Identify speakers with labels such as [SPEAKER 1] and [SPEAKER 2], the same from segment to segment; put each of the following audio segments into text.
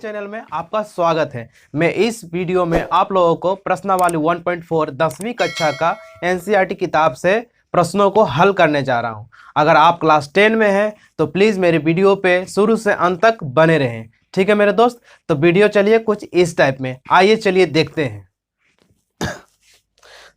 [SPEAKER 1] Channel में आपका स्वागत है। मैं इस वीडियो में आप लोगों को प्रश्नावली 1.4 10वीं कक्षा का एनसीईआरटी किताब से प्रश्नों को हल करने जा रहा हूं। अगर आप क्लास 10 में हैं तो प्लीज़ मेरे वीडियो पे शुरू से अंत तक बने रहें। ठीक है मेरे दोस्त, तो वीडियो चलिए कुछ इस टाइप में, आइए चलिए देखते हैं।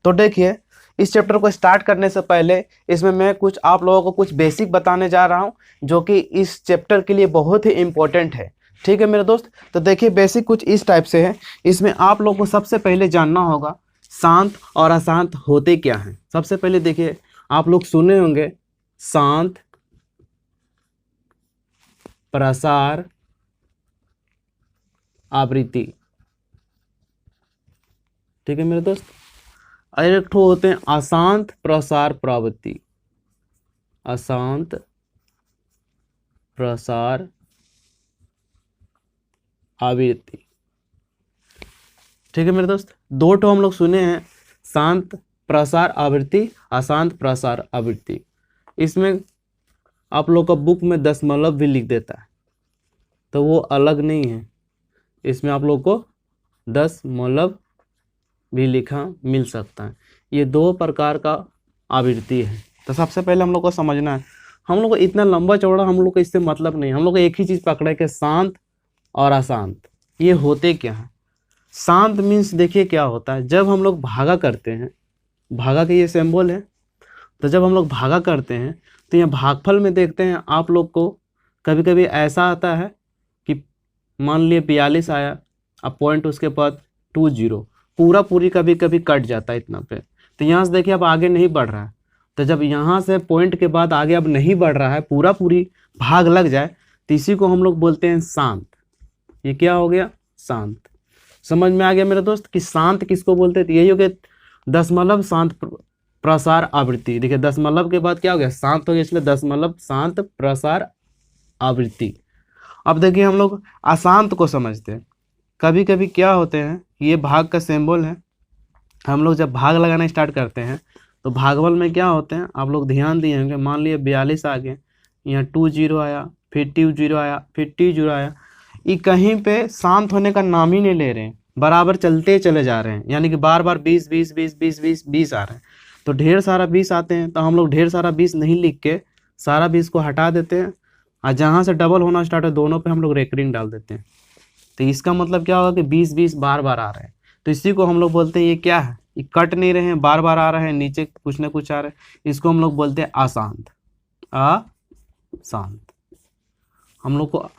[SPEAKER 1] तो देखिए, इस चैप्टर को स्टार्ट करने से पहले इसमें मैं कुछ आप लोगों को कुछ बेसिक बताने जा रहा हूं, जो कि इस चैप्टर के लिए बहुत ही इम्पोर्टेंट है। ठीक है मेरे दोस्त, तो देखिए बेसिक कुछ इस टाइप से है। इसमें आप लोगों को सबसे पहले जानना होगा शांत और अशांत होते क्या हैं। सबसे पहले देखिए, आप लोग सुने होंगे शांत, प्रसार, आवृत्ति। ठीक है मेरे दोस्त, एक ठो होते हैं अशांत, प्रसार, प्रवृत्ति। अशांत, प्रसार, आवृत्ति। ठीक है मेरे दोस्त, दो ठो हम लोग सुने हैं, शांत प्रसार आवृत्ति, अशांत प्रसार आवृत्ति। इसमें आप लोग का बुक में दशमलव भी लिख देता है, तो वो अलग नहीं है। इसमें आप लोग को दशमलव भी लिखा मिल सकता है। ये दो प्रकार का आवृत्ति है। तो सबसे पहले हम लोग को समझना है, हम लोग को इतना लंबा चौड़ा हम लोग को इससे मतलब नहीं, हम लोग को एक ही चीज़ पकड़ा है कि शांत और अशांत ये होते क्या हैं। शांत मीन्स देखिए क्या होता है, जब हम लोग भागा करते हैं, भागा के ये सिंबल है, तो जब हम लोग भागा करते हैं तो ये भागफल में देखते हैं आप लोग को कभी कभी ऐसा आता है कि मान लिए 42 आया, अब पॉइंट उसके बाद 20 पूरा पूरी कभी कभी कट जाता है इतना पे, तो यहाँ से देखिए अब आगे नहीं बढ़ रहा है। तो जब यहाँ से पॉइंट के बाद आगे अब नहीं बढ़ रहा है, पूरा पूरी भाग लग जाए, तो इसी को हम लोग बोलते हैं शांत। ये क्या हो गया? शांत। समझ में आ गया मेरे दोस्त कि शांत किसको बोलते हैं? तो यही हो गया दशमलव शांत प्रसार आवृत्ति। देखिए दशमलव के बाद क्या हो गया? शांत हो गया, इसलिए दशमलव शांत प्रसार आवृत्ति। अब देखिए हम लोग अशांत को समझते हैं। कभी कभी क्या होते हैं, ये भाग का सिंबल है, हम लोग जब भाग लगाना स्टार्ट करते हैं तो भागफल में क्या होते हैं आप लोग ध्यान दिए होंगे। मान लिए 42 आ गए, यहाँ 20 आया, फिर 20 आया, फिर 20 आया, ये कहीं पे शांत होने का नाम ही नहीं ले रहे हैं, बराबर चलते चले जा रहे हैं। यानी कि बार बार 20 20 20 20 20 20 आ रहे हैं। तो ढेर सारा 20 आते हैं, तो हम लोग ढेर सारा 20 नहीं लिख के सारा 20 को हटा देते हैं, और जहाँ से डबल होना स्टार्ट है दोनों पे हम लोग रेकरिंग डाल देते हैं। तो इसका मतलब क्या होगा कि 20 20 बार बार आ रहे हैं, तो इसी को हम लोग बोलते हैं ये क्या है, ये कट नहीं रहे हैं, बार बार आ रहे हैं, नीचे कुछ ना कुछ आ रहे हैं, इसको हम लोग बोलते हैं अशांत। अशांत। हम लोग को,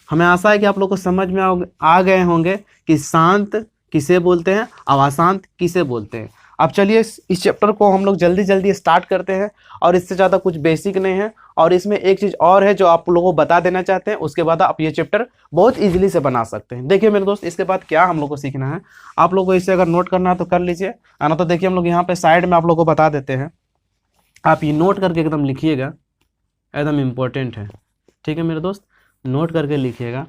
[SPEAKER 1] हमें आशा है कि आप लोग को समझ में आ गए होंगे कि शांत किसे बोलते हैं और अशांत किसे बोलते हैं। अब चलिए इस चैप्टर को हम लोग जल्दी जल्दी स्टार्ट करते हैं, और इससे ज़्यादा कुछ बेसिक नहीं है। और इसमें एक चीज़ और है जो आप लोगों को बता देना चाहते हैं, उसके बाद आप ये चैप्टर बहुत इजीली से बना सकते हैं। देखिए मेरे दोस्त, इसके बाद क्या हम लोग को सीखना है, आप लोग को इसे अगर नोट करना है तो कर लीजिए, ना तो देखिए हम लोग यहाँ पे साइड में आप लोग को बता देते हैं, आप ये नोट करके एकदम लिखिएगा, एकदम इम्पोर्टेंट है। ठीक है मेरे दोस्त, नोट करके लिखिएगा।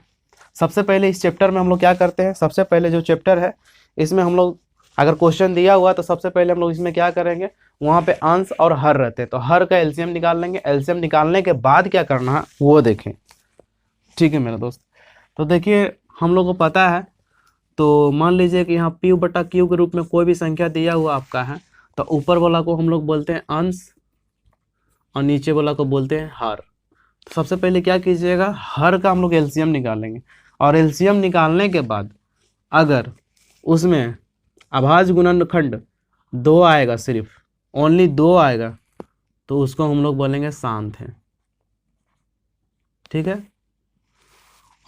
[SPEAKER 1] सबसे पहले इस चैप्टर में हम लोग क्या करते हैं, सबसे पहले जो चैप्टर है इसमें हम लोग अगर क्वेश्चन दिया हुआ तो सबसे पहले हम लोग इसमें क्या करेंगे, वहाँ पे अंश और हर रहते हैं, तो हर का एलसीएम निकाल लेंगे। एलसीएम निकालने के बाद क्या करना है वो देखें। ठीक है मेरे दोस्त, तो देखिए हम लोग को पता है, तो मान लीजिए कि यहाँ P बटा Q के रूप में कोई भी संख्या दिया हुआ आपका है, तो ऊपर वाला को हम लोग बोलते हैं अंश और नीचे वाला को बोलते हैं हर। तो सबसे पहले क्या कीजिएगा, हर का हम लोग एलसीएम निकालेंगे, और एलसीएम निकालने के बाद अगर उसमें अभाज्य गुणनखंड 2 आएगा, सिर्फ ओनली 2 आएगा, तो उसको हम लोग बोलेंगे शांत है। ठीक है,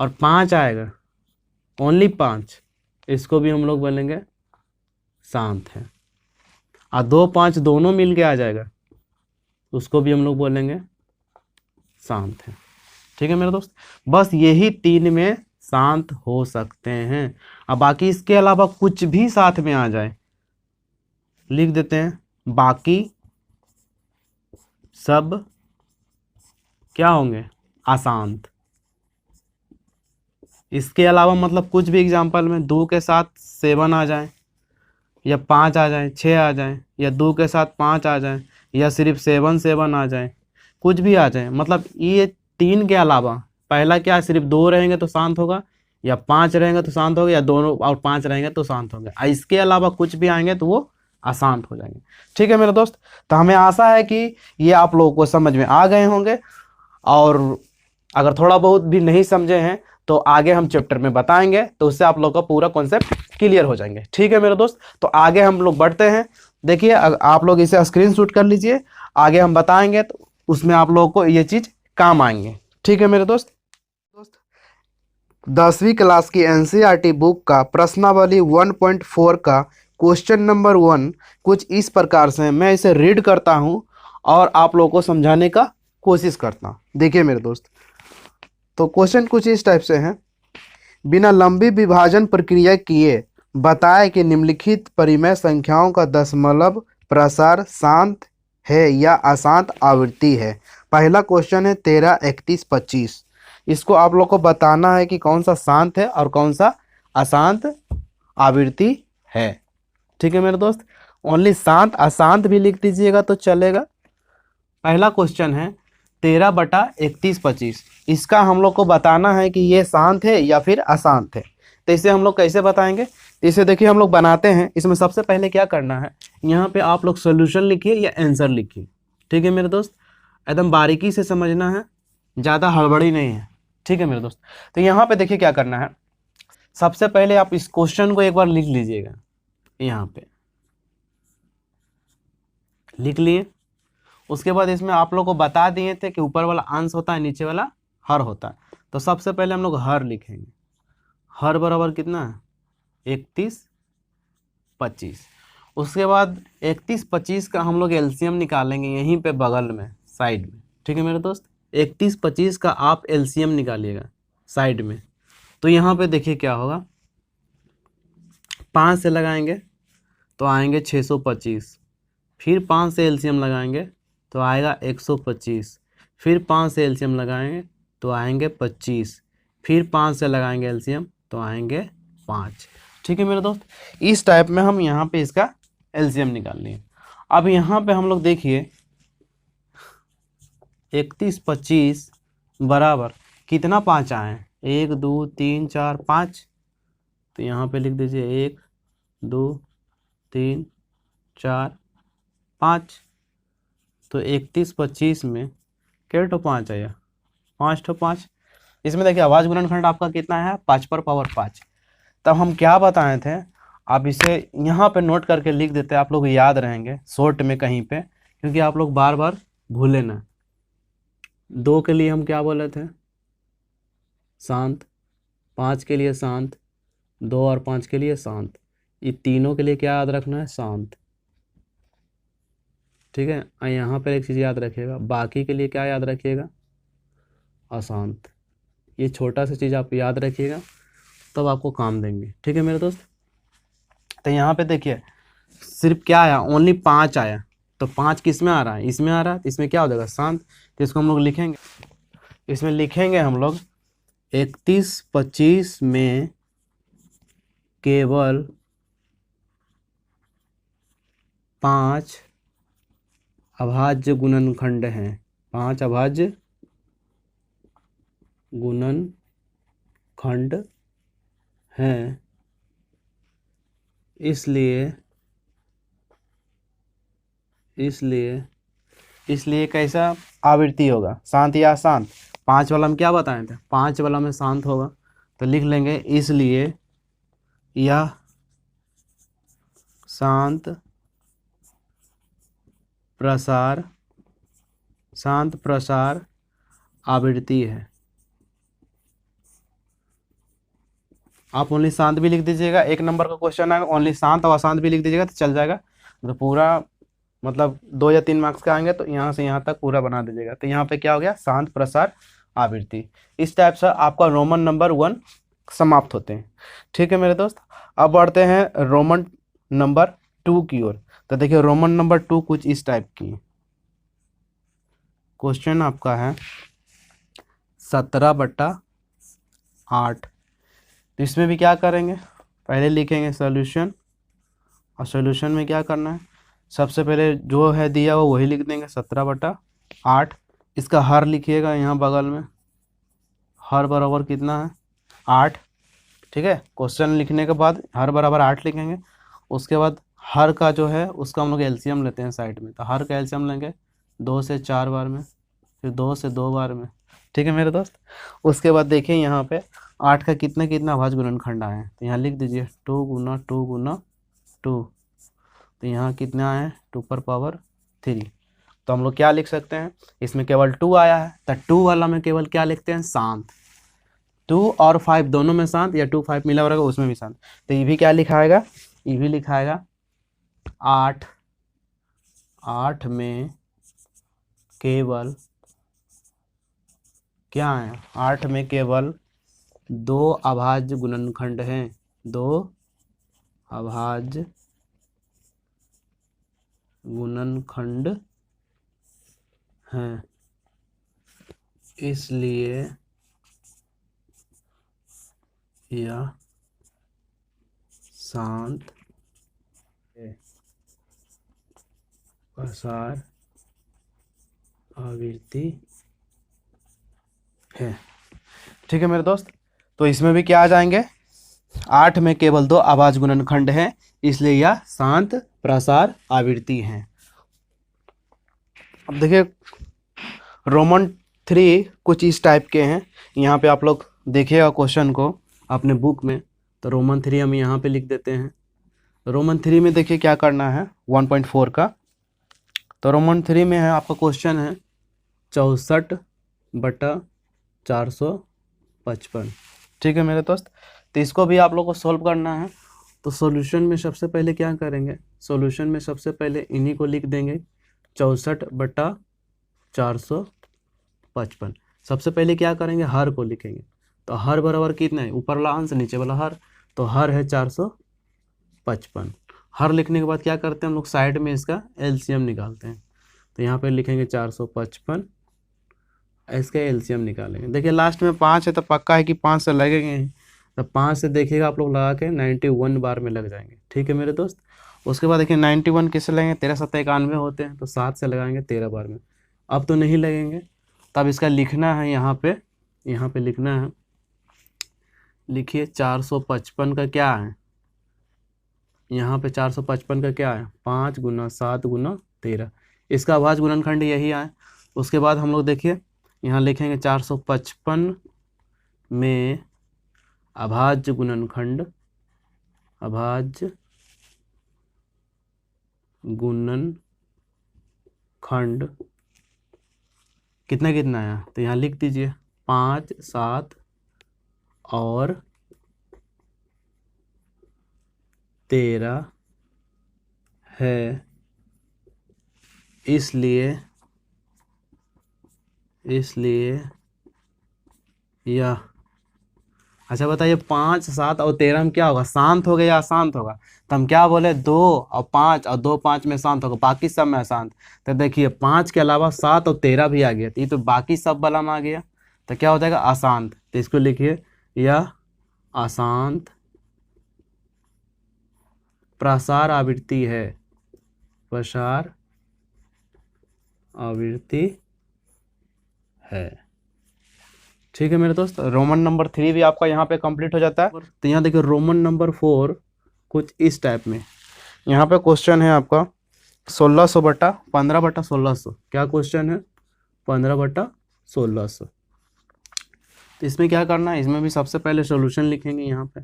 [SPEAKER 1] और 5 आएगा, ओनली 5, इसको भी हम लोग बोलेंगे शांत है। और 2 5 दोनों मिल के आ जाएगा, उसको भी हम लोग बोलेंगे शांत है। ठीक है मेरे दोस्त, बस यही 3 में शांत हो सकते हैं। अब बाकी इसके अलावा कुछ भी साथ में आ जाए, लिख देते हैं बाकी सब क्या होंगे, अशांत। इसके अलावा मतलब कुछ भी एग्जाम्पल में 2 के साथ 7 आ जाए, या 5 आ जाए, 6 आ जाए, या 2 के साथ 5 आ जाए, या सिर्फ 7 7 आ जाए, कुछ भी आ जाए, मतलब ये 3 के अलावा पहला क्या सिर्फ 2 रहेंगे तो शांत होगा, या 5 रहेंगे तो शांत होंगे, या दोनों और 5 रहेंगे तो शांत होंगे। इसके अलावा कुछ भी आएंगे तो वो अशांत हो जाएंगे। ठीक है मेरे दोस्त, तो हमें आशा है कि ये आप लोगों को समझ में आ गए होंगे, और अगर थोड़ा बहुत भी नहीं समझे हैं तो आगे हम चैप्टर में बताएंगे, तो उससे आप लोग का पूरा कॉन्सेप्ट क्लियर हो जाएंगे। ठीक है मेरे दोस्त, तो आगे हम लोग बढ़ते हैं। देखिए आप लोग इसे स्क्रीनशॉट कर लीजिए, आगे हम बताएंगे तो उसमें आप लोगों को ये चीज़ काम आएंगे। ठीक है मेरे दोस्त, 10वीं क्लास की एनसीईआरटी बुक का प्रश्नावली 1.4 का क्वेश्चन नंबर 1 कुछ इस प्रकार से है। मैं इसे रीड करता हूं और आप लोगों को समझाने का कोशिश करता हूं। देखिए मेरे दोस्त, तो क्वेश्चन कुछ इस टाइप से है। बिना लंबी विभाजन प्रक्रिया किए बताए कि निम्नलिखित परिमेय संख्याओं का दशमलव प्रसार शांत है या अशांत आवृत्ति है। पहला क्वेश्चन है 13, 31, 25। इसको आप लोग को बताना है कि कौन सा शांत है और कौन सा अशांत आवृत्ति है। ठीक है मेरे दोस्त, ओनली शांत अशांत भी लिख दीजिएगा तो चलेगा। पहला क्वेश्चन है 13 बटा 31, 25। इसका हम लोग को बताना है कि ये शांत है या फिर अशांत है। तो इसे हम लोग कैसे बताएंगे, तो इसे देखिए हम लोग बनाते हैं। इसमें सबसे पहले क्या करना है, यहाँ पे आप लोग सोल्यूशन लिखिए या आंसर लिखिए। ठीक है मेरे दोस्त, एकदम बारीकी से समझना है, ज़्यादा हड़बड़ी नहीं है। ठीक है मेरे दोस्त, तो यहाँ पे देखिए क्या करना है। सबसे पहले आप इस क्वेश्चन को एक बार लिख लीजिएगा, यहाँ पे लिख लिए। उसके बाद इसमें आप लोग को बता दिए थे कि ऊपर वाला अंश होता है, नीचे वाला हर होता है। तो सबसे पहले हम लोग हर लिखेंगे। हर बराबर कितना है, 31, 25। उसके बाद 31, 25 का हम लोग एलसीएम निकालेंगे यहीं पे बगल में साइड में। ठीक है मेरे दोस्त, 31, 25 का आप एलसीएम निकालिएगा साइड में। तो यहाँ पे देखिए क्या होगा, 5 से लगाएंगे तो आएंगे 625, फिर 5 से एलसीएम लगाएंगे तो आएगा 125, फिर 5 से एलसीएम लगाएंगे तो आएंगे 25, फिर 5 से लगाएंगे एलसीएम तो आएंगे 5। ठीक है मेरे दोस्त, इस टाइप में हम यहाँ पे इसका एलसीएम निकाल लिए। अब यहाँ पे हम लोग देखिए 31, 25 बराबर कितना 5 आए हैं, 1, 2, 3, 4, 5। तो यहाँ पे लिख दीजिए 1, 2, 3, 4, 5। तो 31, 25 में क्या ठो 5 आया, 5 ठो 5। इसमें देखिए आवाज गुणनखंड आपका कितना है, 5 पर पावर 5। तब हम क्या बताए थे, आप इसे यहाँ पे नोट करके लिख देते, आप लोग याद रहेंगे शॉर्ट में कहीं पे, क्योंकि आप लोग बार बार भूले ना। 2 के लिए हम क्या बोले थे, शांत। 5 के लिए शांत, 2 और 5 के लिए शांत। ये तीनों के लिए क्या याद रखना है, शांत। ठीक है, और यहाँ पर एक चीज़ याद रखिएगा, बाकी के लिए क्या याद रखिएगा, अशांत। ये छोटा सा चीज़ आप याद रखिएगा, तब आपको काम देंगे। ठीक है मेरे दोस्त, तो यहाँ पे देखिए सिर्फ क्या आया, ओनली 5 आया। तो 5 किस में आ रहा है, इसमें आ रहा है, इसमें क्या हो जाएगा, शांत। तो इसको हम लोग लिखेंगे, इसमें लिखेंगे हम लोग 31, 25 में केवल 5 अभाज्य गुणनखंड हैं। 5 अभाज्य गुणनखंड हैं, इसलिए कैसा आवृत्ति होगा, शांत या अशांत। 5 वाला में क्या बताए थे, 5 वाला में शांत होगा। तो लिख लेंगे इसलिए यह शांत प्रसार आवृत्ति है। आप ओनली शांत भी लिख दीजिएगा, 1 नंबर का क्वेश्चन है, ओनली शांत और अशांत भी लिख दीजिएगा तो चल जाएगा। तो पूरा मतलब 2 या 3 मार्क्स का आएंगे, तो यहाँ से यहाँ तक पूरा बना दीजिएगा। तो यहाँ पे क्या हो गया, शांत प्रसार आवृत्ति। इस टाइप से आपका रोमन नंबर 1 समाप्त होते हैं। ठीक है मेरे दोस्त, अब बढ़ते हैं रोमन नंबर 2 की ओर। तो देखिए रोमन नंबर 2 कुछ इस टाइप की क्वेश्चन आपका है 17/8। तो इसमें भी क्या करेंगे, पहले लिखेंगे सॉल्यूशन, और सॉल्यूशन में क्या करना है, सबसे पहले जो है दिया हुआ वही लिख देंगे, 17/8। इसका हर लिखिएगा यहाँ बगल में, हर बराबर कितना है, 8। ठीक है, क्वेश्चन लिखने के बाद हर बराबर 8 लिखेंगे। उसके बाद हर का जो है उसका हम लोग एलसीएम लेते हैं साइड में, तो हर का एलसीएम लेंगे 2 से 4 बार में, फिर 2 से 2 बार में। ठीक है मेरे दोस्त। उसके बाद देखिए यहाँ पे 8 का कितना कितना अभाज्य गुणनखंड आए हैं, तो यहाँ लिख दीजिए 2 गुना 2 गुना 2, तो यहाँ कितना है 2 पर पावर 3। तो हम लोग क्या लिख सकते हैं, इसमें केवल 2 आया है, तो 2 वाला में केवल क्या लिखते हैं, शांत। 2 और 5 दोनों में शांत, या 2 5 मिला रहेगा उसमें भी शांत। तो ये भी क्या लिखाएगा, ये भी लिखाएगा 8 में केवल क्या है, 8 में केवल 2 अभाज्य गुणनखंड हैं, 2 अभाज्य गुणनखंड हैं, इसलिए यह शांत प्रसार आवृत्ति है। ठीक है मेरे दोस्त। तो इसमें भी क्या आ जाएंगे, 8 में केवल 2 अभाज्य गुणनखंड हैं, इसलिए यह शांत प्रसार आवृत्ति है। अब देखिए रोमन 3 कुछ इस टाइप के हैं। यहाँ पे आप लोग देखिएगा क्वेश्चन को अपने बुक में, तो रोमन 3 हम यहाँ पे लिख देते हैं। रोमन 3 में देखिए क्या करना है 1.4 का। तो रोमन 3 में है आपका क्वेश्चन है 64/455। ठीक है मेरे दोस्त। तो इसको भी आप लोग को सोल्व करना है। तो सॉल्यूशन में सबसे पहले क्या करेंगे, सॉल्यूशन में सबसे पहले इन्हीं को लिख देंगे 64/455। सबसे पहले क्या करेंगे, हर को लिखेंगे। तो हर बराबर कितना है, ऊपर वाला अंश नीचे वाला हर, तो हर है 455। हर लिखने के बाद क्या करते हैं हम लोग, साइड में इसका एलसीएम निकालते हैं। तो यहाँ पे लिखेंगे 455, इसका एलसीएम निकालेंगे। देखिए लास्ट में 5 है, तो पक्का है कि 5 से लगेंगे, तो 5 से देखिएगा आप लोग लगा के 91 बार में लग जाएंगे। ठीक है मेरे दोस्त। उसके बाद देखिए 91 किससे लगेंगे, 13 7 91 होते हैं, तो 7 से लगाएंगे 13 बार में। अब तो नहीं लगेंगे, तब इसका लिखना है यहाँ पे लिखना है, लिखिए 455 का क्या है, यहाँ पे 455 का क्या है, 5 गुना 7 गुना 13, इसका अभाज्य गुणनखंड यही आए। उसके बाद हम लोग देखिए यहाँ लिखेंगे 455 में अभाज्य गुणनखंड कितना कितना आया, तो यहाँ लिख दीजिए 5 7 और 13 है, इसलिए यह, अच्छा बताइए 5 7 और 13 में क्या होगा, शांत होगा या अशांत होगा। तो हम क्या बोले 2 और 5 और 2 5 में शांत होगा, बाकी सब में अशांत। तो देखिए 5 के अलावा 7 और 13 भी आ गया, तो ये तो बाकी सब वाला में आ गया, तो क्या हो जाएगा अशांत। तो इसको लिखिए यह अशांत प्रसार आवृत्ति है, प्रसार आवृत्ति है। ठीक है मेरे दोस्त। रोमन नंबर 3 भी आपका यहाँ पे कंप्लीट हो जाता है। तो यहाँ देखिए रोमन नंबर 4 कुछ इस टाइप में, यहाँ पे क्वेश्चन है आपका 1600/15/1600। क्या क्वेश्चन है, 15/1600। तो इसमें क्या करना है, इसमें भी सबसे पहले सॉल्यूशन लिखेंगे यहाँ पे।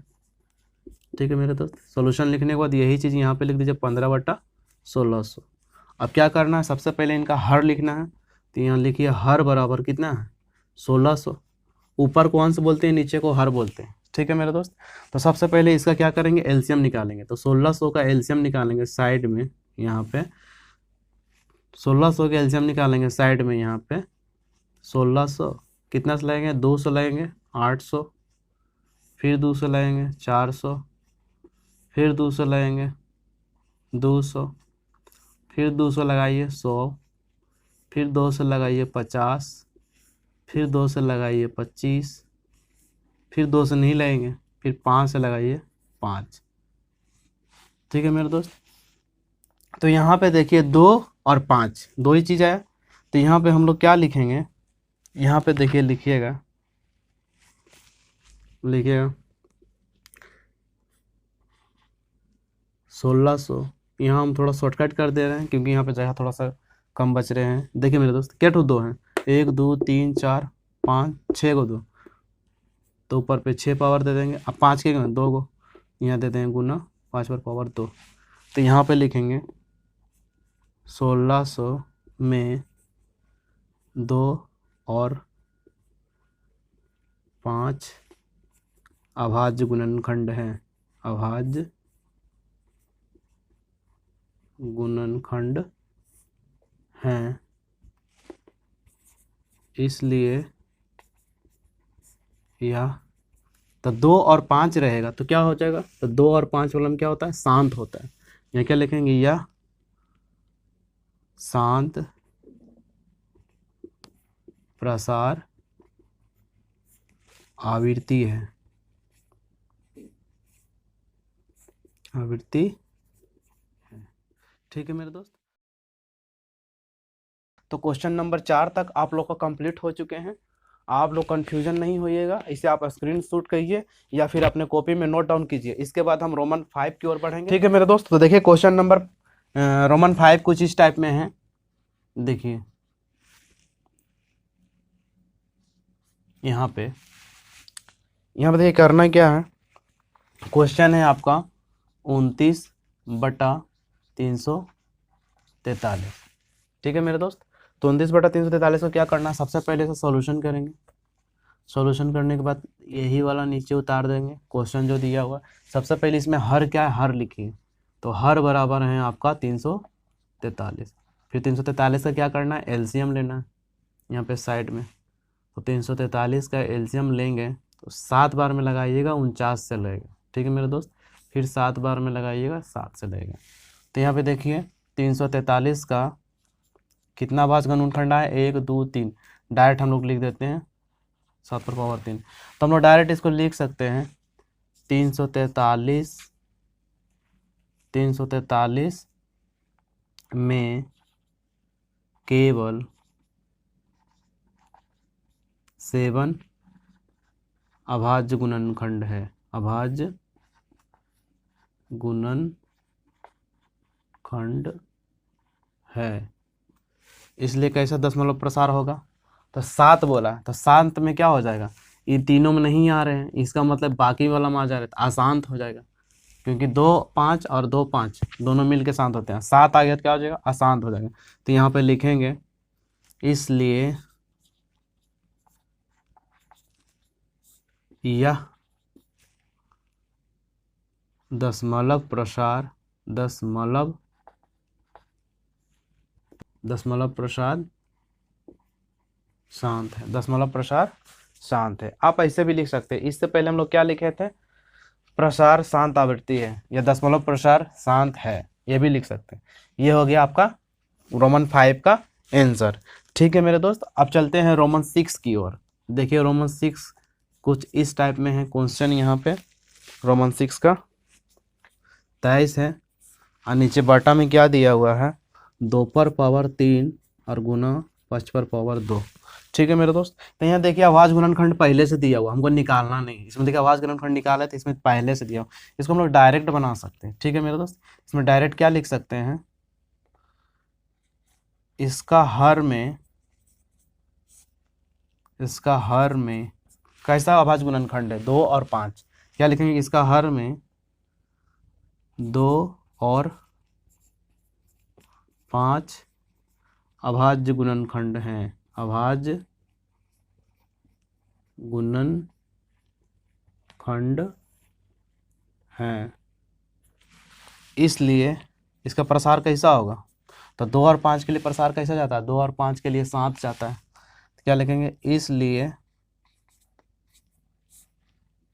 [SPEAKER 1] ठीक है मेरे दोस्त। सॉल्यूशन लिखने के बाद यही चीज़ यहाँ पे लिख दीजिए 15/1600। अब क्या करना है, सबसे पहले इनका हर लिखना है। तो यहाँ लिखिए हर बराबर कितना है 1600। ऊपर को अंश बोलते हैं, नीचे को हर बोलते हैं। ठीक है मेरे दोस्त। तो सबसे पहले इसका क्या करेंगे, एलसीएम निकालेंगे। तो 1600 का एलसीएम निकालेंगे साइड में, यहाँ पे 1600 का एलसीएम निकालेंगे साइड में, यहाँ पे 1600 कितना से लगेंगे, 200 लगेंगे 800, फिर 200 लगेंगे 400, फिर 200 लगेंगे 200, फिर 200 लगाइए 100, फिर 200 लगाइए 50, फिर 200 लगाइए 25, फिर 200 नहीं लगेंगे, फिर 5 से लगाइए 5। ठीक है मेरे दोस्त। तो यहाँ पे देखिए 2 और 5 दो ही चीज़ है। तो यहाँ पे हम लोग क्या लिखेंगे, यहाँ पे देखिए लिखिएगा 1600, यहाँ हम थोड़ा शॉर्टकट कर दे रहे हैं क्योंकि यहाँ पे जगह थोड़ा सा कम बच रहे हैं। देखिए मेरे दोस्त, क्या ठो 2 हैं, 1 2 3 4 5 6 को 2, तो ऊपर पे 6 पावर दे देंगे। अब 5 के 2 को यहाँ दे देंगे गुना 5 पर पावर 2, तो यहाँ पे लिखेंगे 1600 में 2 और 5 अभाज्य गुणनखंड हैं, अभाज्य गुणनखंड हैं, इसलिए यह, तो 2 और 5 रहेगा तो क्या हो जाएगा, तो 2 और 5 वाला में क्या होता है, शांत होता है। यहाँ क्या लिखेंगे, यह शांत प्रसार आवृत्ति है, आवृत्ति है। ठीक है मेरे दोस्त, तो क्वेश्चन नंबर 4 तक आप लोग का कंप्लीट हो चुके हैं। आप लोग कंफ्यूजन नहीं होइएगा, इसे आप स्क्रीन शॉट करिए या फिर अपने कॉपी में नोट डाउन कीजिए। इसके बाद हम रोमन 5 की ओर बढ़ेंगे। ठीक है मेरे दोस्त, तो देखिए क्वेश्चन नंबर रोमन 5 कुछ इस टाइप में है। देखिए यहाँ पे देखिए करना क्या है, क्वेश्चन है आपका 29/343। ठीक है मेरे दोस्त, तो 29/343 को क्या करना है, सबसे पहले से सॉल्यूशन करेंगे। सॉल्यूशन करने के बाद यही वाला नीचे उतार देंगे, क्वेश्चन जो दिया हुआ। सबसे पहले इसमें हर क्या है, हर लिखिए, तो हर बराबर है आपका 343। फिर 343 का क्या करना है, एलसीएम लेना है यहाँ पे साइड में। तो 343 का एलसीएम लेंगे तो 7 बार में लगाइएगा 49 से लगेगा। ठीक है मेरे दोस्त, फिर 7 बार में लगाइएगा 7 से लगेगा। तो यहाँ पे देखिए 343 का कितना भाज्य गुणनखंड है, 1 2 3, डायरेक्ट हम लोग लिख देते हैं 7 पर पावर 3। तो हम लोग डायरेक्ट इसको लिख सकते हैं 343 में केवल 7 अभाज्य गुणनखंड है, अभाज्य गुणनखंड है, इसलिए कैसा दशमलव प्रसार होगा, तो 7 बोला, तो 7 में क्या हो जाएगा, ये तीनों में नहीं आ रहे हैं, इसका मतलब बाकी वाला में आ जा रहा है, तो अशांत हो जाएगा, क्योंकि 2 5 और 2 5 दोनों मिलके शांत होते हैं। 7 आ गया तो क्या हो जाएगा, अशांत हो जाएगा। तो यहाँ पे लिखेंगे इसलिए यह दशमलव प्रसार शांत है, दशमलव प्रसार शांत है। आप ऐसे भी लिख सकते हैं, इससे पहले हम लोग क्या लिखे थे, प्रसार शांत आवृत्ति है या दशमलव प्रसार शांत है, ये भी लिख सकते हैं। ये हो गया आपका रोमन 5 का आंसर। ठीक है मेरे दोस्त, अब चलते हैं रोमन 6 की ओर। देखिए रोमन 6 कुछ इस टाइप में है क्वेश्चन। यहाँ पे रोमन 6 का 23 है और नीचे बटा में क्या दिया हुआ है, 2 पर पावर 3 और गुना 5 पर पावर 2। ठीक है मेरे दोस्त, तो यहाँ देखिए आवाज गुणनखंड पहले से दिया हुआ, हमको निकालना नहीं। इसमें देखिए आवाज गुणनखंड निकाला है तो इसमें पहले से दिया हुआ, इसको हम लोग डायरेक्ट बना सकते हैं। ठीक है मेरे दोस्त, इसमें डायरेक्ट क्या लिख सकते हैं, इसका हर में कैसा अभाज्य गुणनखंड है, 2 और 5, क्या लिखेंगे, इसका हर में 2 और 5 अभाज्य गुणनखंड हैं, अभाज्य गुणनखंड हैं, इसलिए इसका प्रसार कैसा होगा, तो 2 और 5 के लिए प्रसार कैसा जाता है, 2 और 5 के लिए 7 जाता है। तो क्या लिखेंगे,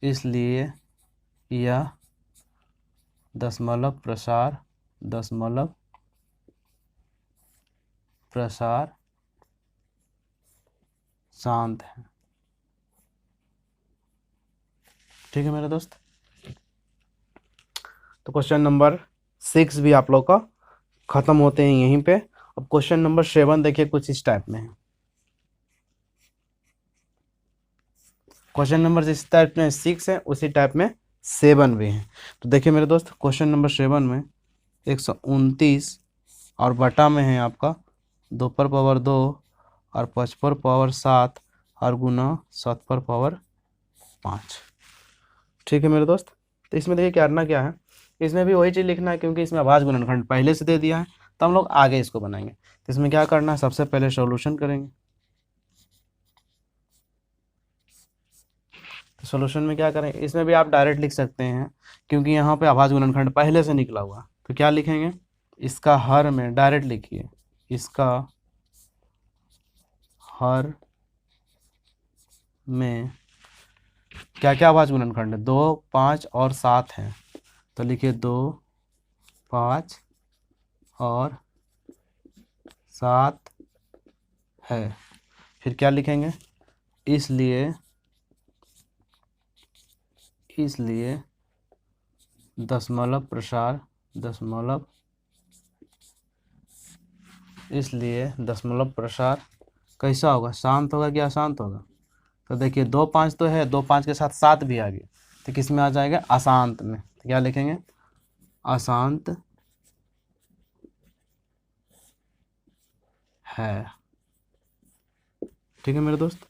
[SPEAKER 1] इसलिए यह दशमलव प्रसार शांत है। ठीक है मेरे दोस्त, तो क्वेश्चन नंबर 6 भी आप लोग का खत्म होते हैं यहीं पे। अब क्वेश्चन नंबर 7 देखिए कुछ इस टाइप में है। क्वेश्चन नंबर जिस टाइप में 6 है उसी टाइप में 7 भी है। तो देखिए मेरे दोस्त क्वेश्चन नंबर 7 में 129 और बटा में है आपका 2 पर पावर 2 और 5 पर पावर 7 और गुना 7 पर पावर 5। ठीक है मेरे दोस्त। तो इसमें देखिए करना क्या है, इसमें भी वही चीज़ लिखना है क्योंकि इसमें अभाज्य गुणनखंड पहले से दे दिया है, तो हम लोग आगे इसको बनाएंगे। तो इसमें क्या करना है, सबसे पहले सॉल्यूशन करेंगे। तो सॉल्यूशन में क्या करें, इसमें भी आप डायरेक्ट लिख सकते हैं क्योंकि यहाँ पे अभाज्य गुणनखंड पहले से निकला हुआ। तो क्या लिखेंगे, इसका हर में डायरेक्ट लिखिए, इसका हर में क्या क्या अभाज्य गुणनखंड है, 2, 5 और 7 है। तो लिखिए 2, 5 और 7 है। फिर क्या लिखेंगे, इसलिए दशमलव प्रसार कैसा होगा, शांत होगा कि अशांत होगा। तो देखिए 2, 5 तो है, 2, 5 के साथ 7 भी आ गया, तो किस में आ जाएगा, अशांत में। तो क्या लिखेंगे, अशांत है। ठीक है मेरे दोस्त।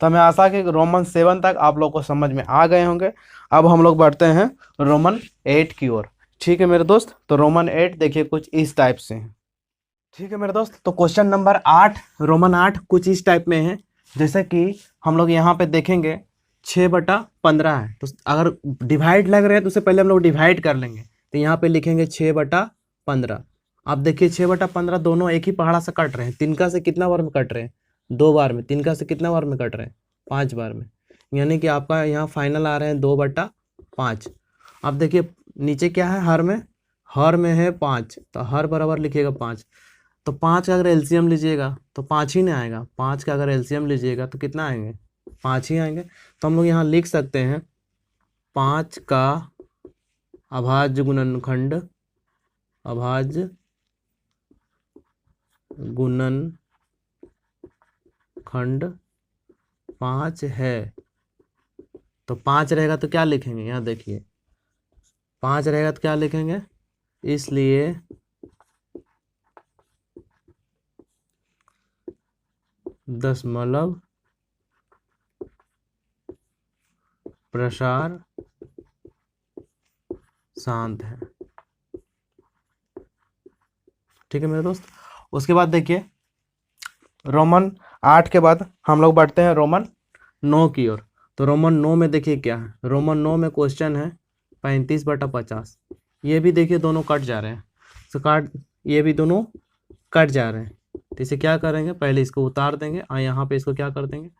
[SPEAKER 1] तो हमें आशा है कि रोमन 7 तक आप लोग को समझ में आ गए होंगे। अब हम लोग बढ़ते हैं रोमन 8 की ओर। ठीक है मेरे दोस्त। तो रोमन 8 देखिए कुछ इस टाइप से है। ठीक है मेरे दोस्त। तो क्वेश्चन नंबर 8 रोमन 8 कुछ इस टाइप में है, जैसे कि हम लोग यहाँ पे देखेंगे 6/15 है। तो अगर डिवाइड लग रहे हैं तो उससे पहले हम लोग डिवाइड कर लेंगे। तो यहाँ पे लिखेंगे 6/15। आप देखिए 6/15 दोनों एक ही पहाड़ा से कट रहे हैं। तिनका से कितना बार में कट रहे हैं, 2 बार में। तिनका से कितना बार में कट रहे हैं, 5 बार में। यानी कि आपका यहाँ फाइनल आ रहे हैं 2/5। अब देखिए नीचे क्या है, हर में है 5, तो हर बराबर लिखिएगा 5। तो 5 का अगर एलसीएम लीजिएगा तो 5 ही ना आएगा। 5 का अगर एलसीएम लीजिएगा तो कितना आएंगे, 5 ही आएंगे। तो हम लोग यहाँ लिख सकते हैं 5 का अभाज्य गुणनखंड, अभाज्य गुणनखंड 5 है। तो 5 रहेगा तो क्या लिखेंगे, यहाँ देखिए 5 रहेगा तो क्या लिखेंगे, इसलिए दशमलव प्रसार शांत है। ठीक है मेरे दोस्त। उसके बाद देखिए रोमन 8 के बाद हम लोग बढ़ते हैं रोमन 9 की ओर। तो रोमन 9 में देखिए क्या है, रोमन 9 में क्वेश्चन है 35/50। ये भी देखिए दोनों कट जा रहे हैं, तो ये भी दोनों कट जा रहे हैं। तो इसे क्या करेंगे, पहले इसको उतार देंगे और यहाँ पे इसको क्या कर देंगे,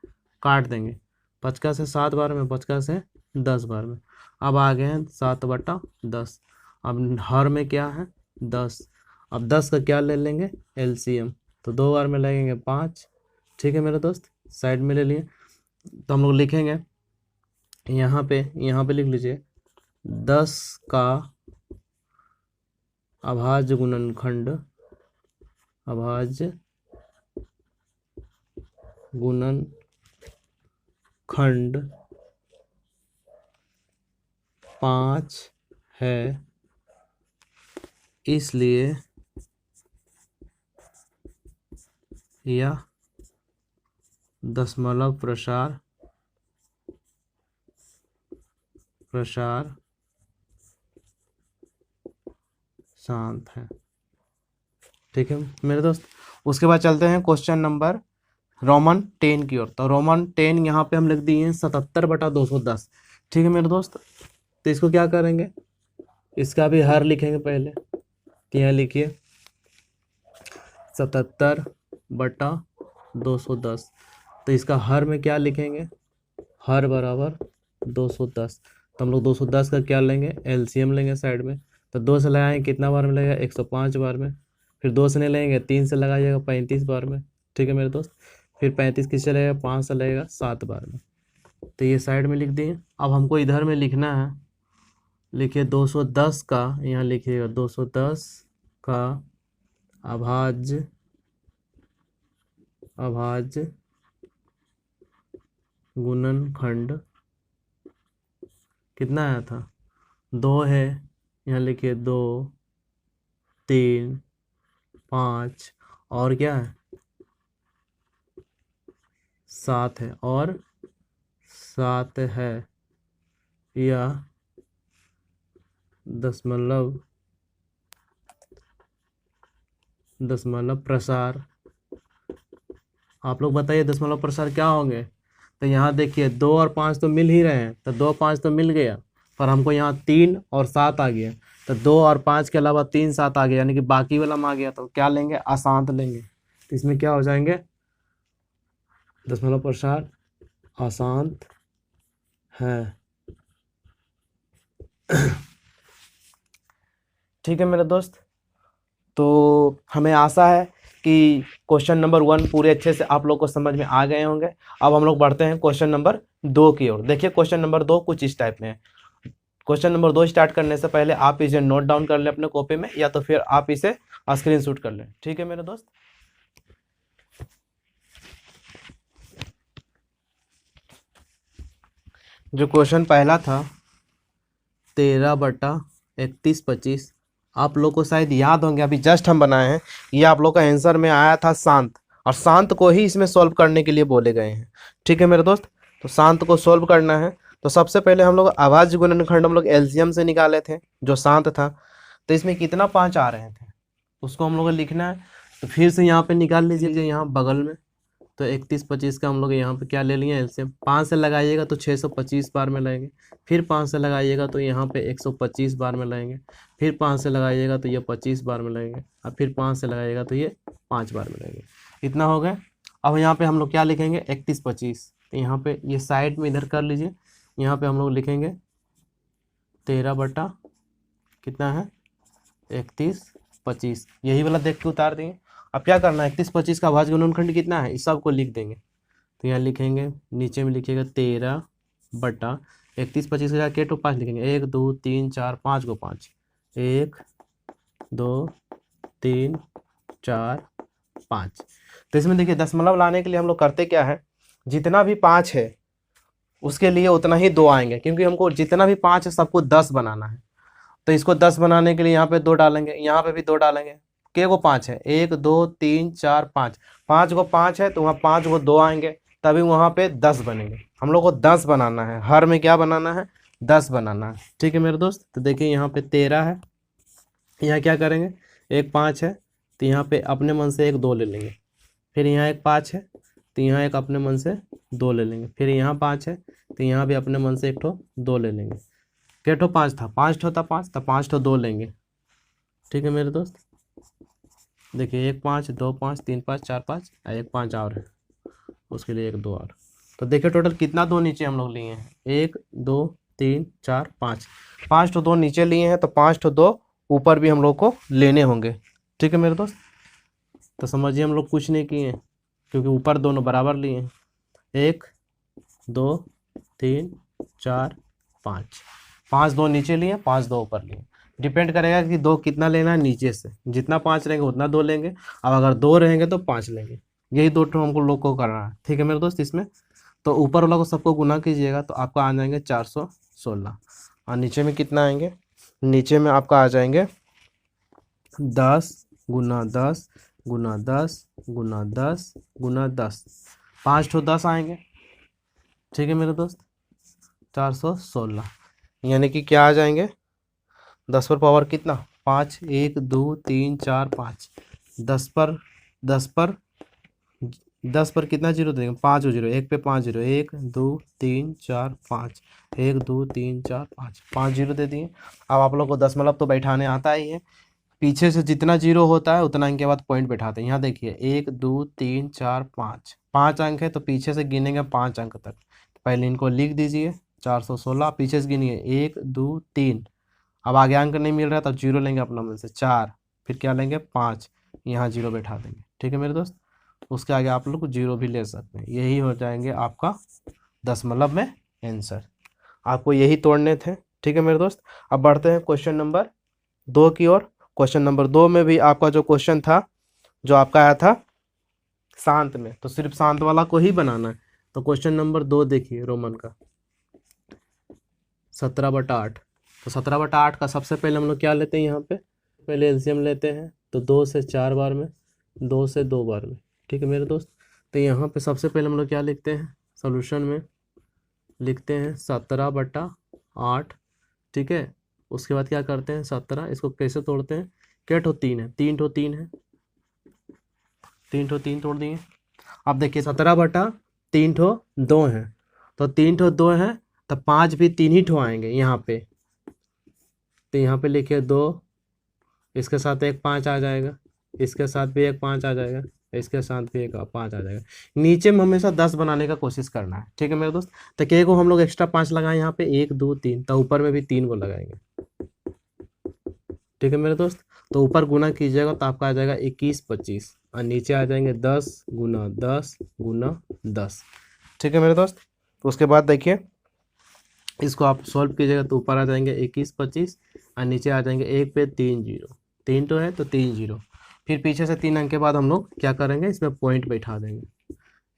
[SPEAKER 1] काट देंगे। 50 से 7 बार में, 50 से 10 बार में। अब आ गए हैं 7/10। अब हर में क्या है, 10। अब 10 का क्या ले लेंगे, एलसीएम। तो 2 बार में लगेंगे 5। ठीक है मेरे दोस्त, साइड में ले लिए। तो हम लोग लिखेंगे यहाँ पे लिख लीजिए 10 का अभाज्य गुणनखंड, अभाज्य गुणनखंड 5 है, इसलिए यह दशमलव प्रसार शांत है। ठीक है मेरे दोस्त। उसके बाद चलते हैं क्वेश्चन नंबर रोमन 10 की ओर। तो रोमन 10 यहाँ पे हम लिख दिए हैं 77/210। ठीक है मेरे दोस्त। तो इसको क्या करेंगे, इसका भी हर लिखेंगे पहले। तो यहाँ लिखिए 77/210। तो इसका हर में क्या लिखेंगे, हर बराबर 210। तो हम लोग 210 का क्या लेंगे, एलसीएम लेंगे साइड में। तो 2 से लगाएंगे कितना बार में लगेगा, 105 बार में। फिर 2 से नहीं लेंगे, 3 से लगाइएगा 35 बार में। ठीक है मेरे दोस्त। फिर 35 किससे लगेगा, 5 से लगेगा 7 बार में। तो ये साइड में लिख दिए। अब हमको इधर में लिखना है, लिखिए 210 का, यहाँ लिखिएगा 210 का अभाज्य गुणनखंड कितना आया था, 2 है। यहाँ लिखिए 2 3 5 और क्या है 7 है और 7 है, या दशमलव प्रसार। आप लोग बताइए दशमलव प्रसार क्या होंगे। तो यहाँ देखिए 2 और 5 तो मिल ही रहे हैं, तो 2 5 तो मिल गया, पर हमको यहाँ 3 और 7 आ गया। तो 2 और 5 के अलावा 3 7 आ गया, यानी कि बाकी वाला में आ गया। तो क्या लेंगे, अशांत लेंगे। तो इसमें क्या हो जाएंगे, दशमलव प्रसार अशांत है। ठीक है मेरे दोस्त, तो हमें आशा है कि क्वेश्चन नंबर 1 पूरे अच्छे से आप लोग को समझ में आ गए होंगे। अब हम लोग बढ़ते हैं क्वेश्चन नंबर 2 की ओर। देखिए क्वेश्चन नंबर 2 कुछ इस टाइप में है। क्वेश्चन नंबर 2 स्टार्ट करने से पहले आप इसे नोट डाउन कर लें अपने कॉपी में, या तो फिर आप इसे स्क्रीनशॉट कर लें। ठीक है मेरे दोस्त, जो क्वेश्चन पहला था 13/31/25, आप लोग को शायद याद होंगे, अभी जस्ट हम बनाए हैं। ये आप लोग का आंसर में आया था शांत, और शांत को ही इसमें सॉल्व करने के लिए बोले गए हैं। ठीक है मेरे दोस्त, तो शांत को सॉल्व करना है। तो सबसे पहले हम लोग अभाज्य गुणनखंड हम लोग एलसीएम से निकाले थे, जो शांत था। तो इसमें कितना 5 आ रहे थे उसको हम लोग को लिखना है। तो फिर से यहाँ पे निकाल लीजिए, यहाँ बगल में। तो 31/25 का हम लोग यहाँ पे क्या ले लिए एलसीएम। 5 से लगाइएगा तो 625 बार में लाएंगे, फिर 5 से लगाइएगा तो यहाँ पे 125 बार में लाएंगे, फिर 5 से लगाइएगा तो ये 25 बार में लाएंगे, और फिर 5 से लगाइएगा तो ये 5 बार में लाएंगे। इतना हो गया। अब यहाँ पे हम लोग क्या लिखेंगे, 31/25। तो यहाँ पे ये साइड में इधर कर लीजिए। यहाँ पे हम लोग लिखेंगे 13 बटा कितना है 31/25, यही वाला देख के उतार देंगे। अब क्या करना है, 31/25 का अभाज्य गुणनखंड कितना है, इस सब को लिख देंगे। तो यहाँ लिखेंगे, नीचे में लिखिएगा 13/31/25 का के टू 5 लिखेंगे, 1 2 3 4 5 को 5, 1 2 3 4 5। तो इसमें देखिए दशमलव लाने के लिए हम लोग करते क्या है, जितना भी 5 है उसके लिए उतना ही 2 आएंगे, क्योंकि हमको जितना भी 5 है सबको 10 बनाना है। तो इसको 10 बनाने के लिए यहाँ पे 2 डालेंगे, यहाँ पे भी 2 डालेंगे। के को 5 है, 1 2 3 4 5, 5 को 5 है तो वहाँ 5 को 2 आएंगे, तभी वहाँ पे 10 बनेंगे। हम लोग को 10 बनाना है, हर में क्या बनाना है, 10 बनाना है। ठीक है मेरे दोस्त, तो देखिए यहाँ पे 13 है, यहाँ क्या करेंगे, एक 5 है तो यहाँ पे अपने मन से एक 2 ले लेंगे, फिर यहाँ एक 5 है तो यहाँ एक अपने मन से 2 ले लेंगे, फिर यहाँ 5 है तो यहाँ भी अपने मन से एक ठो 2 ले लेंगे। केठो 5 था, 5 ठो था 5, तो 5 ठो 2 लेंगे। ठीक है मेरे दोस्त, देखिए 1 5 2 5 3 5 4 5, एक 5 और है, उसके लिए एक 2 और। तो देखिए टोटल कितना 2 नीचे हम लोग लिए हैं, 1 2 3 4 5, 5 ठो 2 नीचे लिए हैं, तो 5 ठो 2 ऊपर भी हम लोग को लेने होंगे। ठीक है मेरे दोस्त, तो समझिए हम लोग कुछ नहीं किए हैं, क्योंकि ऊपर दोनों बराबर लिए हैं। 1 2 3 4 5, 5 2 नीचे लिए, 5 2 ऊपर लिए। डिपेंड करेगा कि 2 कितना लेना है नीचे से, जितना 5 रहेंगे उतना 2 लेंगे, अब अगर 2 रहेंगे तो 5 लेंगे। यही 2 ठो हमको लोग को करना है। ठीक है मेरे दोस्त, इसमें तो ऊपर वाला को सबको गुना कीजिएगा तो आपका आ जाएंगे 416, और नीचे में कितना आएंगे, नीचे में आपका आ जाएंगे 10 गुना 10 गुना 10 गुना 10 गुना 10, 5 ठो 10 आएंगे। ठीक है मेरे दोस्त, 416, यानी कि क्या आ जाएंगे, 10 पर पावर कितना 5, 1 2 3 4 5, 10 पर 10 पर 10 पर कितना जीरो देंगे, 5 जीरो, 1 पे 5 जीरो, 1 2 3 4 5, 1 2 3 4 5, 5 जीरो दे दिए। अब आप लोग को दशमलव तो बैठाने आता ही है, पीछे से जितना जीरो होता है उतना इनके बाद पॉइंट बैठाते हैं। यहाँ देखिए 1 2 3 4 5, 5 अंक है तो पीछे से गिनेंगे 5 अंक तक। पहले इनको लिख दीजिए 416, पीछे से गिनिए 1 2 3, अब आगे अंक नहीं मिल रहा तब जीरो लेंगे अपना मन से 4, फिर क्या लेंगे 5, यहाँ जीरो बैठा देंगे। ठीक है मेरे दोस्त, उसके आगे आप लोग जीरो भी ले सकते हैं। यही हो जाएंगे आपका दशमलव में आंसर, आपको यही तोड़ने थे। ठीक है मेरे दोस्त, अब बढ़ते हैं क्वेश्चन नंबर 2 की ओर। क्वेश्चन नंबर 2 में भी आपका जो क्वेश्चन था, जो आपका आया था शांत में, तो सिर्फ शांत वाला को ही बनाना है। तो क्वेश्चन नंबर 2 देखिए रोमन का 17/8। तो 17/8 का सबसे पहले हम लोग क्या लेते हैं, यहाँ पे पहले एलसीएम लेते हैं तो 2 से 4 बार में, 2 से 2 बार में। ठीक है मेरे दोस्त, तो यहाँ पे सबसे पहले हम लोग क्या लिखते हैं, सॉल्यूशन में लिखते हैं 17/8। ठीक है, उसके बाद क्या करते हैं 17, इसको कैसे तोड़ते हैं, क्या ठो 3 है, 3 ठो 3 है, 3 ठो 3 तोड़ दिए। अब देखिए 17/3 ठो 2 है, तो 3 ठो 2 है तो 5 भी 3 ही ठो आएंगे यहाँ पे, तो यहाँ पे लिखिए 2, इसके साथ एक 5 आ जाएगा, इसके साथ भी एक 5 आ जाएगा, इसके साथ भी एक 5 आ जाएगा। नीचे में हमेशा 10 बनाने का कोशिश करना है। ठीक है मेरे दोस्त, तो के को हम लोग एक्स्ट्रा 5 लगाए यहाँ पे, 1 2 3, तो ऊपर में भी 3 को लगाएंगे। ठीक है मेरे दोस्त, तो ऊपर गुना कीजिएगा तो आपका आ जाएगा 21 25, और नीचे आ जाएंगे 10 गुना 10 गुना 10। ठीक है मेरे दोस्त, तो उसके बाद देखिए इसको आप सॉल्व कीजिएगा तो ऊपर आ जाएंगे 21 25, और नीचे आ जाएंगे 1 पे 3 0, 3 तो है तो 3 0। फिर पीछे से 3 अंक के बाद हम लोग क्या करेंगे, इसमें पॉइंट बैठा देंगे,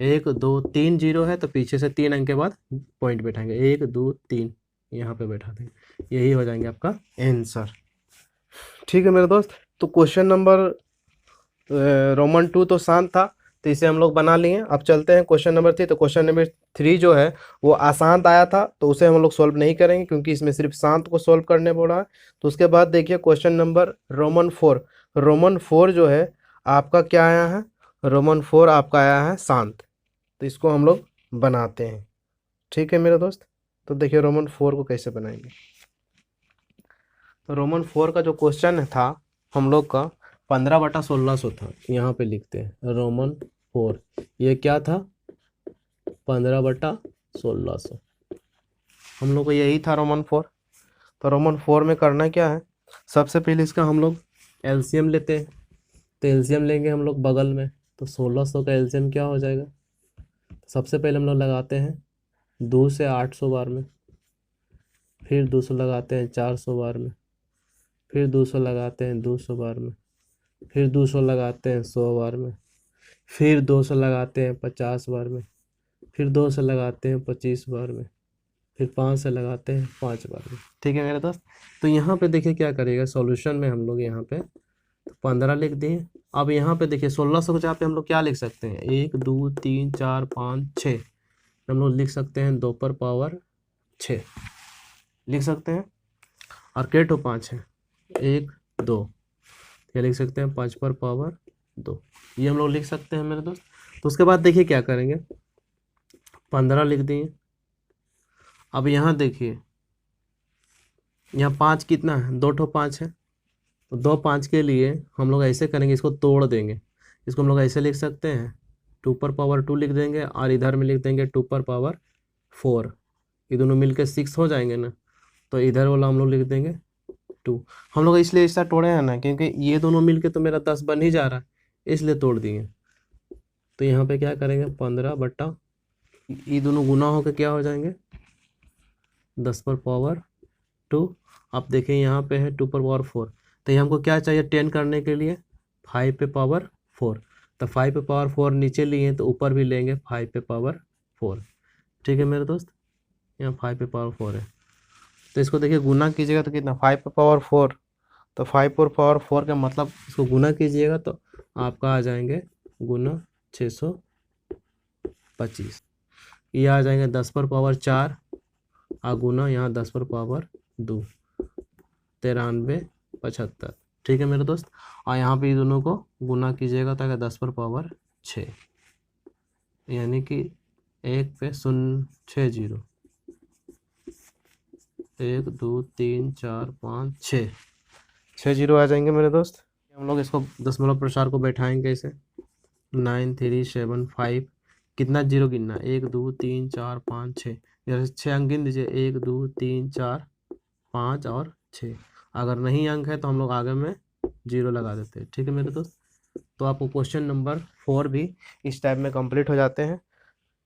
[SPEAKER 1] 1 2 3 0 है तो पीछे से 3 अंक के बाद पॉइंट बैठाएंगे, 1 2 3 यहाँ पे बैठा देंगे, यही हो जाएंगे आपका आंसर। ठीक है मेरे दोस्त, तो क्वेश्चन नंबर रोमन 2 तो शांत था, तो इसे हम लोग बना लिए। अब चलते हैं क्वेश्चन नंबर 3। तो क्वेश्चन नंबर 3 जो है वो आसान आया था, तो उसे हम लोग सॉल्व नहीं करेंगे क्योंकि इसमें सिर्फ शांत को सॉल्व करने बोला है। तो उसके बाद देखिए क्वेश्चन नंबर रोमन 4। रोमन 4 जो है आपका क्या आया है, रोमन 4 आपका आया है शांत, तो इसको हम लोग बनाते हैं। ठीक है मेरे दोस्त, तो देखिए रोमन 4 को कैसे बनाएंगे। तो रोमन 4 का जो क्वेश्चन था हम लोग का 15/1600 था, यहाँ पे लिखते हैं रोमन 4, ये क्या था 15/1600, हम लोग को यही था रोमन 4। तो रोमन 4 में करना क्या है, सबसे पहले इसका हम लोग एलसीएम लेते हैं, तो एलसीएम लेंगे हम लोग बगल में, तो 1600 का एलसीएम क्या हो जाएगा, सबसे पहले हम लोग लगाते हैं 2 से 800 बार में, फिर 200 लगाते हैं 400 बार में, फिर 200 लगाते हैं 200 बार में, फिर 200 लगाते हैं 100 बार में, फिर 200 लगाते हैं 50 बार में, फिर 200 लगाते हैं 25 बार में, फिर 5 से लगाते हैं 5 बार में। ठीक है मेरे दोस्त, तो यहाँ पे देखिए क्या करेगा, सॉल्यूशन में हम लोग यहाँ पे 15 लिख दिए। अब यहाँ पे देखिए 1600 के जगह पे हम लोग क्या लिख सकते हैं, 1 2 3 4 5 6, हम लोग लिख सकते हैं 2 पर पावर 6 लिख सकते हैं, और के टू 5 है 1 2, क्या लिख सकते हैं 5 पर पावर 2, ये हम लोग लिख सकते हैं मेरे दोस्त। तो उसके बाद देखिए क्या करेंगे, 15 लिख दिए। अब यहाँ देखिए यहाँ 5 कितना है, 2 ठो 5 है, तो 2 5 के लिए हम लोग ऐसे करेंगे, इसको तोड़ देंगे, इसको हम लोग ऐसे लिख सकते हैं 2 पर पावर 2 लिख देंगे, और इधर में लिख देंगे 2 पर पावर 4, ये दोनों मिलकर 6 हो जाएंगे ना, तो इधर वाला हम लोग लिख देंगे 2। हम लोग इसलिए ऐसा तोड़े हैं ना क्योंकि ये दोनों मिलके तो मेरा 10 बन ही जा रहा है, इसलिए तोड़ दिए। तो यहाँ पे क्या करेंगे 15 ये दोनों गुना होकर क्या हो जाएंगे 10 पर पावर 2। आप देखें यहाँ पे है 2 पर पावर 4, तो ये हमको क्या चाहिए 10 करने के लिए 5 पे पावर 4, तो 5 पे पावर 4 नीचे लिए तो ऊपर भी लेंगे 5 पे पावर 4। ठीक है मेरे दोस्त, यहाँ 5 पे पावर 4 है, तो इसको देखिए गुना कीजिएगा तो कितना 5 पे पावर 4, तो 5 पर पावर 4 का मतलब इसको गुना कीजिएगा तो आपका आ जाएंगे गुना 625, ये आ जाएंगे 10 पर पावर 4, आ गुना यहाँ 10 पर पावर 2, 93 75। ठीक है मेरे दोस्त, और यहाँ पे दोनों को गुना कीजिएगा ताकि 10 पर पावर 6, यानी कि 1 पे 0 6 0, 1 2 3 4 5 6 6 0 आ जाएंगे मेरे दोस्त। हम लोग इसको दशमलव प्रसार को बैठाएंगे इसे 9 3 7 5, कितना जीरो गिनना 1 2 3 4 5 6, जैसे 6 अंक गिन दीजिए 1 2 3 4 5 और 6, अगर नहीं अंक है तो हम लोग आगे में 0 लगा देते हैं। ठीक है मेरे दोस्त, तो आपको क्वेश्चन नंबर 4 भी इस टाइप में कंप्लीट हो जाते हैं,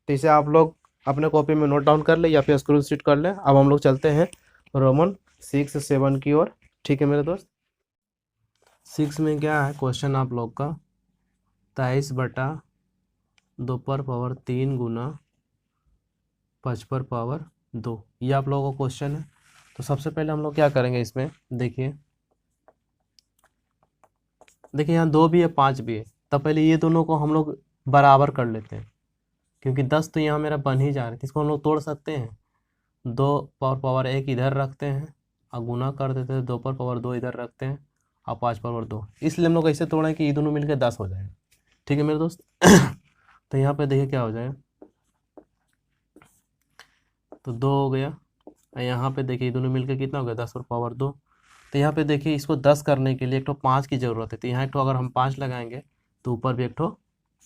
[SPEAKER 1] तो इसे आप लोग अपने कॉपी में नोट डाउन कर ले या फिर स्क्रीन शीट कर ले। अब हम लोग चलते हैं रोमन 6 7 की ओर। ठीक है मेरे दोस्त, 6 में क्या है क्वेश्चन आप लोग का 23/2 पर पावर 3 गुना 5 पर पावर 2, ये आप लोगों का क्वेश्चन है। तो सबसे पहले हम लोग क्या करेंगे इसमें देखिए देखिए यहाँ 2 भी है 5 भी है, तो पहले ये दोनों को हम लोग बराबर कर लेते हैं, क्योंकि 10 तो यहाँ मेरा बन ही जा रहा है, इसको हम लोग तोड़ सकते हैं। 2 पावर 1 इधर रखते हैं और गुना कर देते हैं, 2 पावर 2 इधर रखते हैं और 5 पावर 2, इसलिए हम लोग ऐसे तोड़ें कि ये दोनों मिलकर 10 हो जाएगा। ठीक है मेरे दोस्त। तो यहाँ पे देखिए क्या हो जाएगा, तो 2 हो गया, और यहाँ पे देखिए ये दोनों मिलकर कितना हो गया 10 और पावर 2। तो यहाँ पे देखिए इसको 10 करने के लिए एक ठो 5 की ज़रूरत है, तो यहाँ एक ठो अगर हम 5 लगाएंगे तो ऊपर भी एक ठो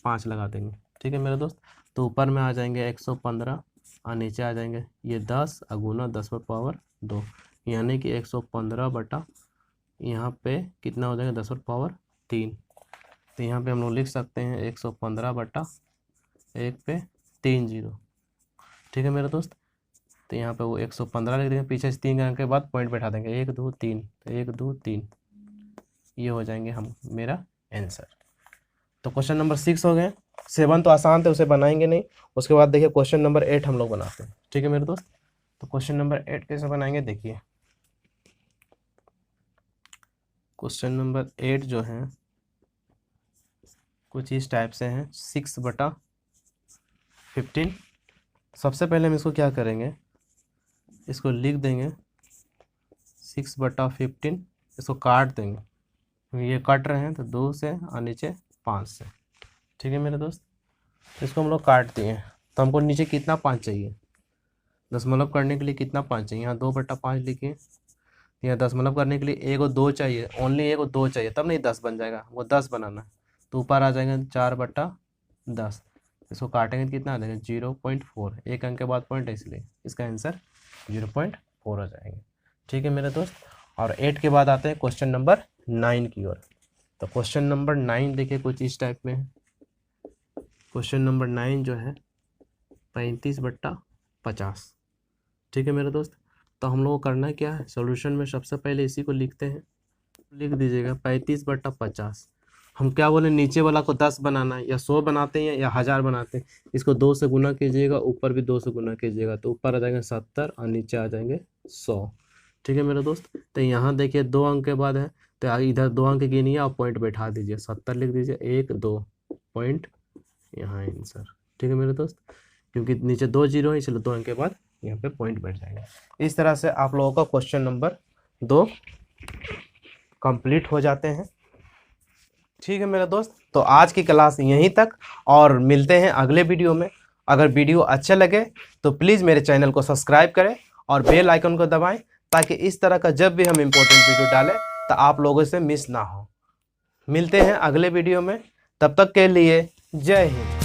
[SPEAKER 1] 5 लगा देंगे। ठीक है मेरे दोस्त। तो ऊपर में आ जाएंगे 115 और नीचे आ जाएंगे ये 10 और गुना 10 पर पावर 2, यानी कि 115 बटा यहाँ पे कितना हो जाएगा 10 पर पावर 3। तो यहाँ पे हम लोग लिख सकते हैं 115 बटा 1 पे 3 जीरो। ठीक है मेरे दोस्त। तो यहाँ पे वो 115 लिख देंगे, पीछे से 3 करने के बाद पॉइंट बैठा देंगे 1 2 3, तो 1 2 3, ये हो जाएंगे हम मेरा आंसर। तो क्वेश्चन नंबर 6 हो गए। 7 तो आसान थे, उसे बनाएंगे नहीं। उसके बाद देखिए क्वेश्चन नंबर 8 हम लोग बनाते हैं। ठीक है मेरे दोस्त। तो क्वेश्चन नंबर 8 कैसे बनाएंगे देखिए। क्वेश्चन नंबर 8 जो है कुछ इस टाइप से हैं, 6 बटा 15। सबसे पहले हम इसको क्या करेंगे, इसको लिख देंगे 6 बटा 15, इसको काट देंगे, ये कट रहे हैं तो 2 से और नीचे 5 से। ठीक है मेरे दोस्त। इसको हम लोग काट दिए, तो हमको नीचे कितना 5 चाहिए, दशमलव करने के लिए कितना 5 चाहिए, यहाँ 2 बटा 5 लिखिए। यहाँ दशमलव करने के लिए 1 और 2 चाहिए, ओनली 1 और 2 चाहिए, तब नहीं 10 बन जाएगा, वो 10 बनाना है। तो ऊपर आ जाएगा 4 बटा 10, इसको काटेंगे तो कितना आ जाएगा 0.4, एक अंक के बाद पॉइंट है इसलिए इसका आंसर 0.4 हो जाएगा। ठीक है मेरे दोस्त। और 8 के बाद आते हैं क्वेश्चन नंबर 9 की ओर। तो क्वेश्चन नंबर 9 देखिए कुछ इस टाइप में है। क्वेश्चन नंबर 9 जो है 35 बट्टा 50। ठीक है मेरे दोस्त। तो हम लोग को करना क्या है, सॉल्यूशन में सबसे पहले इसी को लिखते हैं, लिख दीजिएगा 35 बट्टा 50। हम क्या बोले, नीचे वाला को 10 बनाना है, या 100 बनाते हैं या 1000 बनाते हैं। इसको 2 से गुना कीजिएगा, ऊपर भी 2 से गुना कीजिएगा, तो ऊपर आ जाएंगे 70 और नीचे आ जाएंगे 100। ठीक है मेरे दोस्त। तो यहाँ देखिए 2 अंक के बाद है, तो इधर 2 अंक गिनिए और पॉइंट बैठा दीजिए, 70 लिख दीजिए, 1 2 पॉइंट, यहाँ आंसर। ठीक है मेरे दोस्त। क्योंकि नीचे 2 जीरो है इसलिए 2 अंक के बाद यहाँ पे पॉइंट बैठ जाएगा। इस तरह से आप लोगों का क्वेश्चन नंबर 2 कंप्लीट हो जाते हैं। ठीक है मेरे दोस्त। तो आज की क्लास यहीं तक, और मिलते हैं अगले वीडियो में। अगर वीडियो अच्छा लगे तो प्लीज़ मेरे चैनल को सब्सक्राइब करें और बेल आइकन को दबाएं, ताकि इस तरह का जब भी हम इम्पोर्टेंट वीडियो डालें तो आप लोगों से मिस ना हो। मिलते हैं अगले वीडियो में, तब तक के लिए जय हिंद।